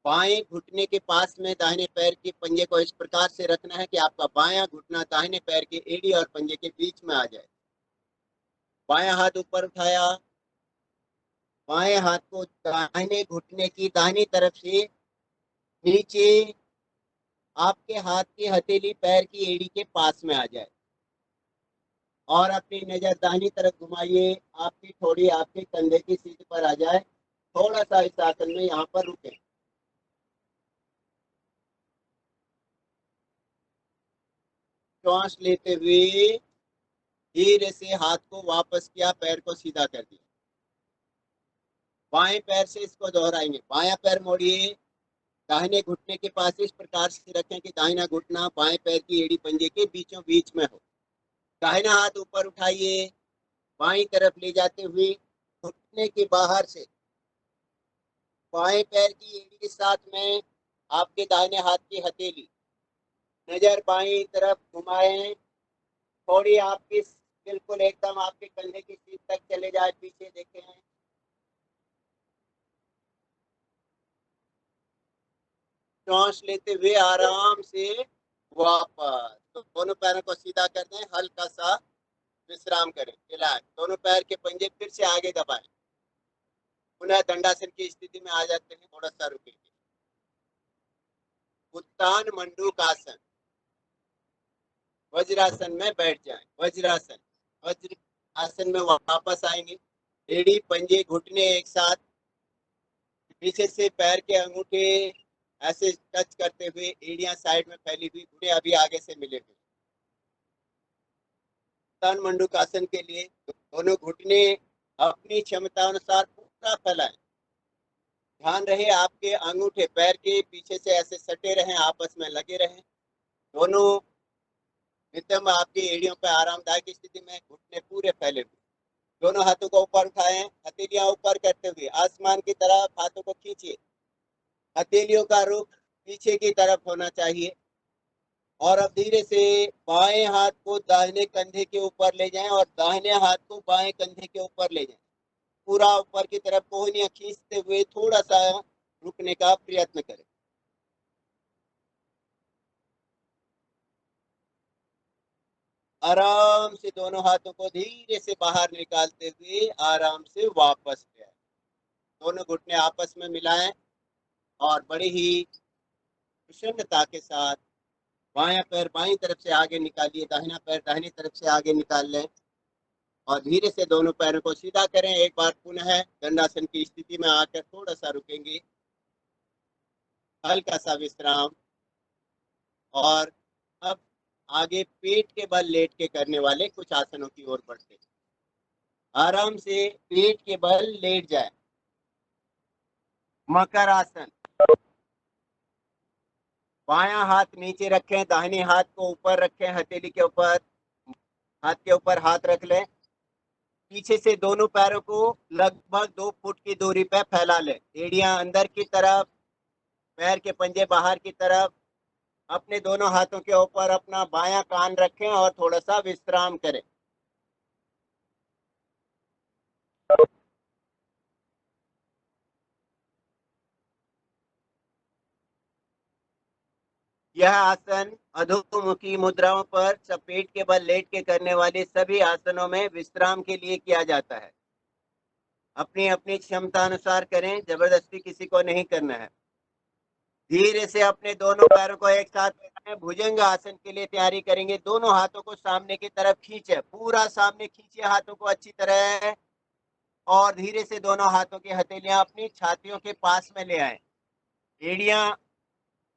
बाएं घुटने के पास में दाहिने पैर के पंजे को इस प्रकार से रखना है कि आपका बायां घुटना दाहिने पैर के एड़ी और पंजे के बीच में आ जाए। बायां हाथ ऊपर उठाया, बाएं हाथ को दाहिने घुटने की दाहिनी तरफ से नीचे आपके हाथ की हथेली पैर की एड़ी के पास में आ जाए और अपनी नजर दाहिनी तरफ घुमाइए। आपकी थोड़ी आपके कंधे की सीध पर आ जाए। थोड़ा सा इस आसन में यहाँ पर रुके। श्वास लेते हुए धीरे से हाथ को वापस किया, पैर को सीधा कर दिया। बाएं पैर से इसको दोहराएंगे। बायां पैर मोड़िए, दाहिने घुटने के पास इस प्रकार से रखें कि दाहिना घुटना बाएं पैर की एड़ी पंजे के बीचों बीच में हो। दाहिना हाथ ऊपर उठाइए, बाईं तरफ ले जाते हुए घुटने के बाहर से बाएं पैर की एड़ी के साथ में आपके दाहिने हाथ की हथेली, नजर बाईं तरफ घुमाएं। थोड़ी आपकी बिल्कुल एकदम आपके कंधे की सीध तक चले जाए, पीछे देखें। श्वास लेते हुए आराम से वापस तो दोनों पैरों को सीधा कर दें, हल्का सा विश्राम करें, रिलैक्स। दोनों पैर के पंजे फिर से आगे दबाएं, पुनः दंडासन की स्थिति में आ जाते हैं। थोड़ा सा रुकेंगे। उत्तान मंडूकासन, वज्रासन में बैठ जाएं। वज्रासन, वज्र आसन में वापस आएंगे। एड़ी पंजे घुटने एक साथ, पीछे से पैर के अंगूठे ऐसे टच करते हुए, एड़ियां साइड में फैली हुई, घुटने अभी आगे से मिले हुए। उत्तान मंडूकासन के लिए दोनों घुटने अपनी क्षमता अनुसार पूरा फैलाएं। ध्यान रहे आपके अंगूठे पैर के पीछे से ऐसे सटे रहें, आपस में लगे रहें। दोनों नितंब आपकी एड़ियों पर आरामदायक स्थिति में, घुटने पूरे फैले हुए। दोनों हाथों को ऊपर उठाएं, हथेलियां ऊपर करते हुए आसमान की तरफ हाथों को खींचिए। हथेलियों का रुख पीछे की तरफ होना चाहिए। और अब धीरे से बाएं हाथ को दाहिने कंधे के ऊपर ले जाएं और दाहिने हाथ को बाएं कंधे के ऊपर ले जाएं। पूरा ऊपर की तरफ कोहनियां खींचते हुए थोड़ा सा रुकने का प्रयत्न करें। आराम से दोनों हाथों को धीरे से बाहर निकालते हुए आराम से वापस ले आए। दोनों घुटने आपस में मिलाएं और बड़ी ही प्रसन्नता के साथ बायां पैर बाईं तरफ से आगे निकालिए, दाहिना पैर दाहिनी तरफ से आगे निकाल लें और धीरे से दोनों पैरों को सीधा करें। एक बार पुनः दंडासन की स्थिति में आकर थोड़ा सा रुकेंगे, हल्का सा विश्राम। और अब आगे पेट के बल लेट के करने वाले कुछ आसनों की ओर बढ़ते हैं। आराम से पेट के बल लेट जाए। मकर आसन, बायां हाथ नीचे रखें, दाहिने हाथ को ऊपर रखें, हथेली के ऊपर, हाथ के ऊपर हाथ रख लें। पीछे से दोनों पैरों को लगभग 2 फुट की दूरी पर फैला लें। एड़ियां अंदर की तरफ, पैर के पंजे बाहर की तरफ। अपने दोनों हाथों के ऊपर अपना बायां कान रखें और थोड़ा सा विश्राम करें। यह आसन अधोमुखी मुद्राओं पर पेट के बल लेट के करने वाले सभी आसनों में विश्राम के लिए किया जाता है। अपनी अपनी क्षमता अनुसार करें, जबरदस्ती किसी को नहीं करना है। धीरे से अपने दोनों पैरों को एक साथ मिलाएं। भुजंग आसन के लिए तैयारी करेंगे। दोनों हाथों को सामने की तरफ खींचे, पूरा सामने खींचिए हाथों को अच्छी तरह और धीरे से दोनों हाथों की हथेलियां अपनी छातियों के पास में ले आए। एड़ियां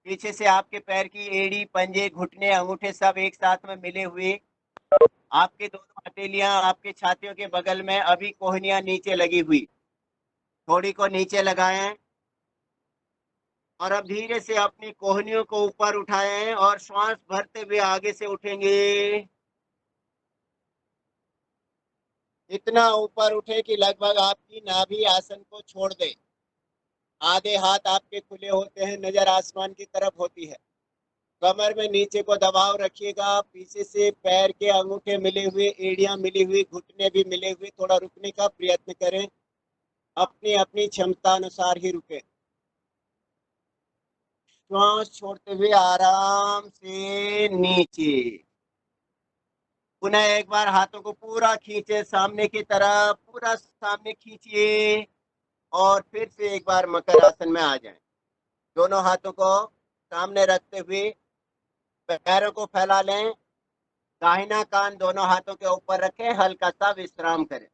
पीछे से आपके पैर की एड़ी, पंजे, घुटने, अंगूठे सब एक साथ में मिले हुए। आपके दोनों हथेलियां आपके छातियों के बगल में, अभी कोहनियां नीचे लगी हुई। थोड़ी को नीचे लगाएं और अब धीरे से अपनी कोहनियों को ऊपर उठाएं और श्वास भरते हुए आगे से उठेंगे। इतना ऊपर उठे कि लगभग आपकी नाभि आसन को छोड़ दे। आधे हाथ आपके खुले होते हैं, नजर आसमान की तरफ होती है। कमर में नीचे को दबाव रखिएगा। पीछे से पैर के अंगूठे मिले हुए, एड़ियां मिली हुई, घुटने भी मिले हुए। थोड़ा रुकने का प्रयत्न करें, अपनी अपनी क्षमता अनुसार ही रुके। श्वास छोड़ते हुए आराम से नीचे। पुनः एक बार हाथों को पूरा खींचे सामने की तरफ, पूरा सामने खींचिए और फिर से एक बार मकर आसन में आ जाएं। दोनों हाथों को सामने रखते हुए पैरों को फैला लें। दाहिना कान दोनों हाथों के ऊपर रखें, हल्का सा विश्राम करें।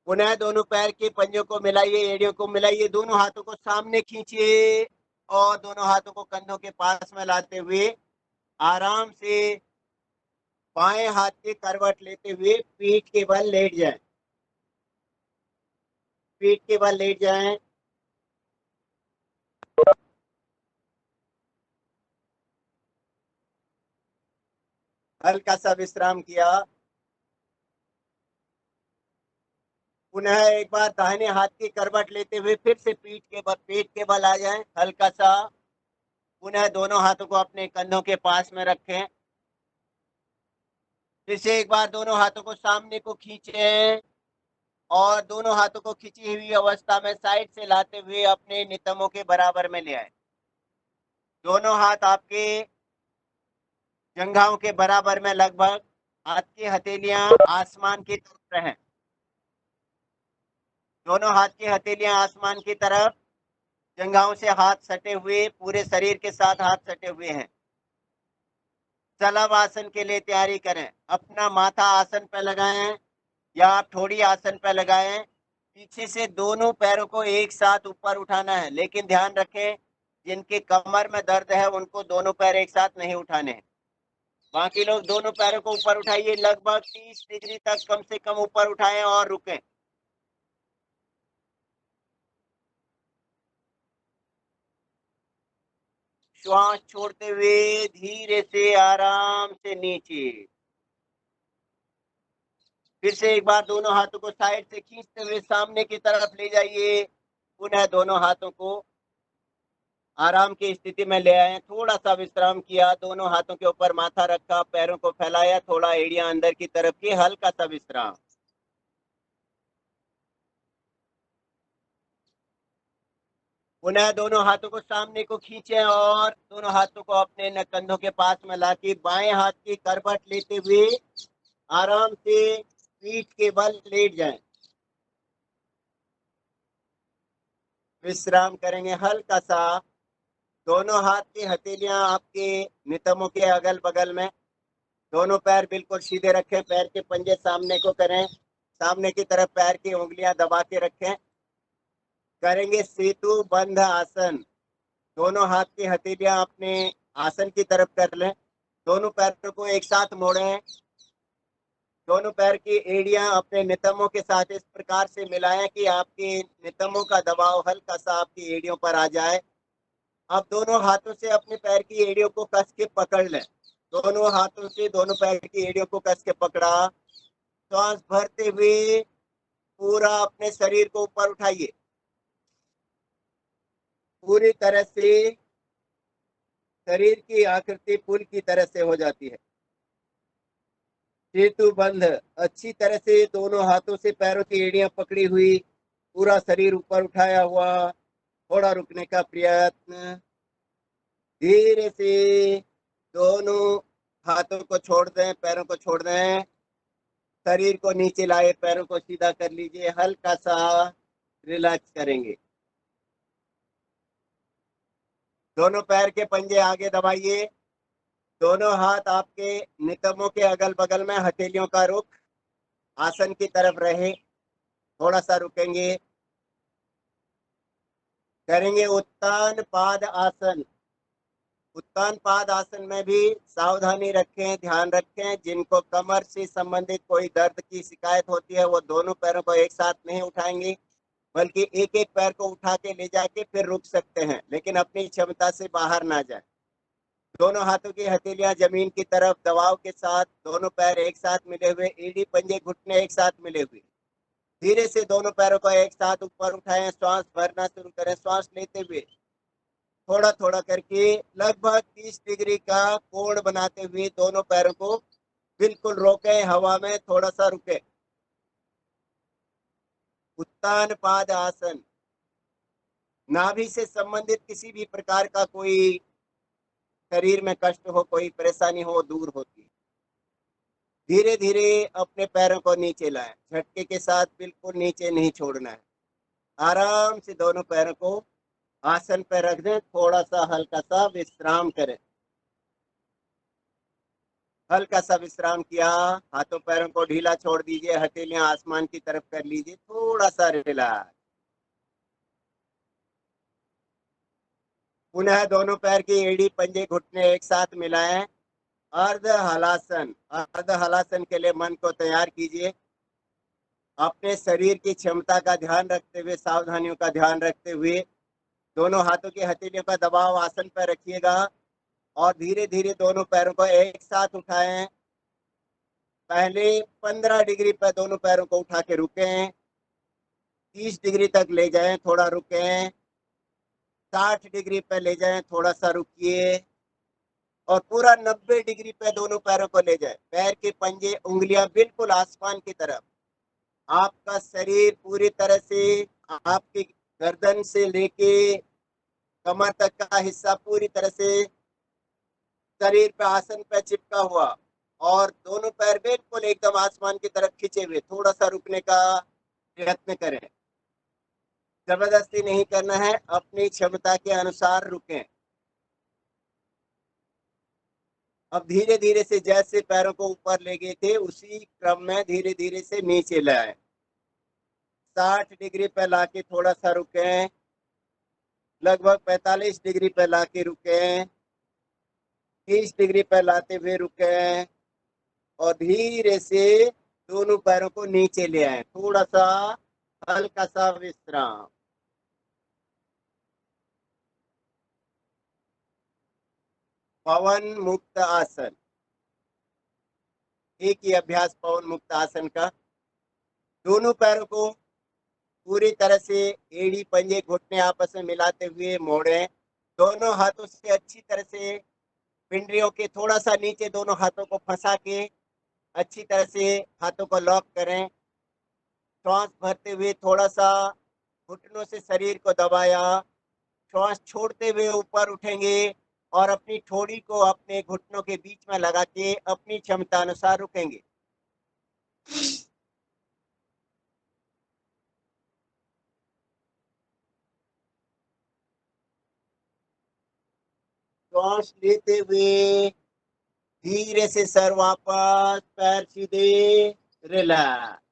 पुनः दोनों पैर के पंजों को मिलाइए, एड़ियों को मिलाइए, दोनों हाथों को सामने खींचिए और दोनों हाथों को कंधों के पास में लाते हुए आराम से बाएं हाथ के करवट लेते हुए पीठ के बल लेट जाएं। पीठ के बल लेट जाएं। हल्का सा विश्राम किया। पुनः एक बार दाहिने हाथ की करवट लेते हुए फिर से पेट के बल आ जाएं, हल्का सा। पुनः दोनों हाथों को अपने कंधों के पास में रखें। फिर से एक बार दोनों हाथों को सामने को खींचें और दोनों हाथों को खींची हुई अवस्था में साइड से लाते हुए अपने नितंबों के बराबर में ले आए। दोनों हाथ आपके जंघाओं के बराबर में लगभग, हाथ की हथेलियां आसमान की तरफ रहें। दोनों हाथ की हथेलियां आसमान की तरफ, जंघाओं से हाथ सटे हुए, पूरे शरीर के साथ हाथ सटे हुए हैं। चलव आसन के लिए तैयारी करें। अपना माथा आसन पर लगाएं या आप ठोड़ी आसन पर लगाएं। पीछे से दोनों पैरों को एक साथ ऊपर उठाना है, लेकिन ध्यान रखें जिनके कमर में दर्द है उनको दोनों पैर एक साथ नहीं उठाने हैं। बाकी लोग दोनों पैरों को ऊपर उठाइए, लगभग 30 डिग्री तक कम से कम ऊपर उठाएं और रुकें। श्वास छोड़ते हुए धीरे से आराम से नीचे। फिर से एक बार दोनों हाथों को साइड से खींचते हुए सामने की तरफ ले जाइए। पुनः दोनों हाथों को आराम की स्थिति में ले आए। थोड़ा सा विश्राम किया, दोनों हाथों के ऊपर माथा रखा, पैरों को फैलाया, थोड़ा एड़ियां अंदर की तरफ की, हल्का सा विश्राम। पुनः दोनों हाथों को सामने को खींचे और दोनों हाथों को अपने कंधों के पास में लाके बाएं हाथ की करवट लेते हुए आराम से पीठ के बल लेट जाएं। विश्राम करेंगे हल्का सा। दोनों हाथ की हथेलियां आपके नितंबों के अगल बगल में। दोनों पैर बिल्कुल सीधे रखें, पैर के पंजे सामने को करें, सामने की तरफ पैर की उंगलियां दबा के रखें। करेंगे सेतु बंध आसन। दोनों हाथ की हथेलियां अपने आसन की तरफ कर लें। दोनों पैरों को एक साथ मोड़ें। दोनों पैर की एड़ियां अपने नितंबों के साथ इस प्रकार से मिलाएं कि आपके नितंबों का दबाव हल्का सा आपकी एड़ियों पर आ जाए। अब दोनों हाथों से अपने पैर की एड़ियों को कस के पकड़ लें। दोनों हाथों से दोनों पैर की एड़ियों को कस के पकड़ा। श्वास भरते हुए पूरा अपने शरीर को ऊपर उठाइए। पूरी तरह से शरीर की आकृति पुल की तरह से हो जाती है। सेतु बंध। अच्छी तरह से दोनों हाथों से पैरों की एड़ियां पकड़ी हुई, पूरा शरीर ऊपर उठाया हुआ। थोड़ा रुकने का प्रयत्न। धीरे से दोनों हाथों को छोड़ दें, पैरों को छोड़ दें। शरीर को नीचे लाए, पैरों को सीधा कर लीजिए, हल्का सा रिलैक्स करेंगे। दोनों पैर के पंजे आगे दबाइए। दोनों हाथ आपके नितंबों के अगल बगल में, हथेलियों का रुख आसन की तरफ रहे। थोड़ा सा रुकेंगे। करेंगे उत्तान पाद आसन। उत्तान पाद आसन में भी सावधानी रखें, ध्यान रखें जिनको कमर से संबंधित कोई दर्द की शिकायत होती है वो दोनों पैरों को एक साथ नहीं उठाएंगे, बल्कि एक एक पैर को उठा के ले जाके फिर रुक सकते हैं, लेकिन अपनी क्षमता से बाहर ना जाए। दोनों हाथों की हथेलियां जमीन की तरफ दबाव के साथ, दोनों पैर एक साथ मिले हुए, एड़ी पंजे घुटने एक साथ मिले हुए। धीरे से दोनों पैरों को एक साथ ऊपर उठाएं, श्वास भरना शुरू करें। श्वास लेते हुए थोड़ा थोड़ा करके लगभग 30 डिग्री का कोण बनाते हुए दोनों पैरों को बिल्कुल रोके, हवा में थोड़ा सा रुके। उत्तान पाद आसन। नाभि से संबंधित किसी भी प्रकार का कोई शरीर में कष्ट हो, कोई परेशानी हो, दूर होती है। धीरे धीरे अपने पैरों को नीचे लाएं, झटके के साथ बिल्कुल नीचे नहीं छोड़ना है। आराम से दोनों पैरों को आसन पर रख दें, थोड़ा सा हल्का सा विश्राम करें। हल्का सा विश्राम किया, हाथों पैरों को ढीला छोड़ दीजिए, हथेलियां आसमान की तरफ कर लीजिए, थोड़ा सा रिलैक्स। पुनः दोनों पैर की एड़ी, पंजे, घुटने एक साथ मिलाएं। अर्ध हलासन। अर्ध हलासन के लिए मन को तैयार कीजिए। अपने शरीर की क्षमता का ध्यान रखते हुए, सावधानियों का ध्यान रखते हुए दोनों हाथों की हथेलियों का दबाव आसन पर रखिएगा और धीरे धीरे दोनों पैरों को एक साथ उठाएं। पहले 15 डिग्री पर दोनों पैरों को उठा के रुकें, 30 डिग्री तक ले जाएं, थोड़ा रुकें, 60 डिग्री पर ले जाएं, थोड़ा सा रुकिए, और पूरा 90 डिग्री पे दोनों पैरों को ले जाए। पैर के पंजे, उंगलियां बिल्कुल आसमान की तरफ। आपका शरीर पूरी तरह से, आपकी गर्दन से लेके कमर तक का हिस्सा पूरी तरह से शरीर पे, आसन पे चिपका हुआ, और दोनों पैर बिल्कुल एकदम आसमान की तरफ खींचे हुए। थोड़ा सा रुकने का प्रयत्न करें, जबरदस्ती नहीं करना है, अपनी क्षमता के अनुसार रुकें। अब धीरे धीरे से जैसे पैरों को ऊपर ले गए थे, उसी क्रम में धीरे धीरे से नीचे लाए। 60 डिग्री पे लाके थोड़ा सा रुकें, लगभग 45 डिग्री पे लाके रुकें, 30 डिग्री पे लाते हुए रुकें, और धीरे से दोनों पैरों को नीचे ले आए। थोड़ा सा हल्का सा विश्राम। पवन मुक्त आसन। एक ही अभ्यास पवन मुक्त आसन का। दोनों पैरों को पूरी तरह से एड़ी, पंजे, घुटने आपस में मिलाते हुए मोड़ें। दोनों हाथों से अच्छी तरह से पिंडलियों के थोड़ा सा नीचे दोनों हाथों को फंसा के अच्छी तरह से हाथों को लॉक करें। श्वास भरते हुए थोड़ा सा घुटनों से शरीर को दबाया। श्वास छोड़ते हुए ऊपर उठेंगे और अपनी ठोड़ी को अपने घुटनों के बीच में लगा के अपनी क्षमता अनुसार रुकेंगे। श्वास लेते हुए धीरे से सर वापस, पैर सीधे, रिलैक्स।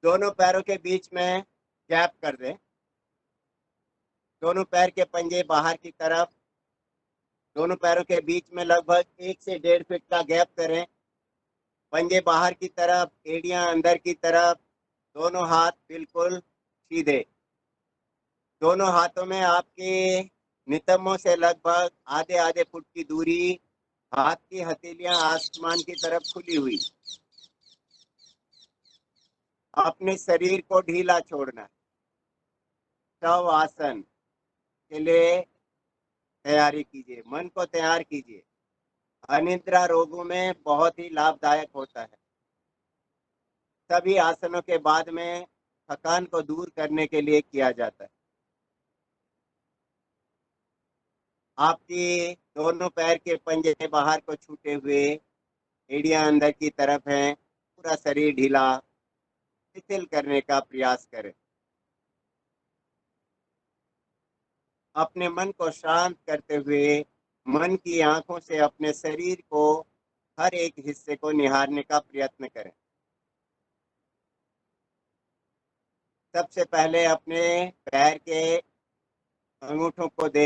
दोनों पैरों के बीच में गैप कर दें। दोनों पैर के पंजे बाहर की तरफ, दोनों पैरों के बीच में लगभग 1 से 1.5 फीट का गैप करें। पंजे बाहर की तरफ, एड़ियां अंदर की तरफ, दोनों हाथ बिल्कुल सीधे। दोनों हाथों में आपके नितंबों से लगभग आधे आधे फुट की दूरी, हाथ की हथेलियां आसमान की तरफ खुली हुई। अपने शरीर को ढीला छोड़ना। शव आसन के लिए तैयारी कीजिए, मन को तैयार कीजिए। अनिद्रा रोगों में बहुत ही लाभदायक होता है। सभी आसनों के बाद में थकान को दूर करने के लिए किया जाता है। आपकी दोनों पैर के पंजे बाहर को छूटे हुए, एड़ियां अंदर की तरफ हैं, पूरा शरीर ढीला, शिथिल करने का प्रयास करें। अपने मन को शांत करते हुए मन की आंखों से अपने शरीर को, हर एक हिस्से को निहारने का प्रयत्न करें। सबसे पहले अपने पैर के अंगूठों को देख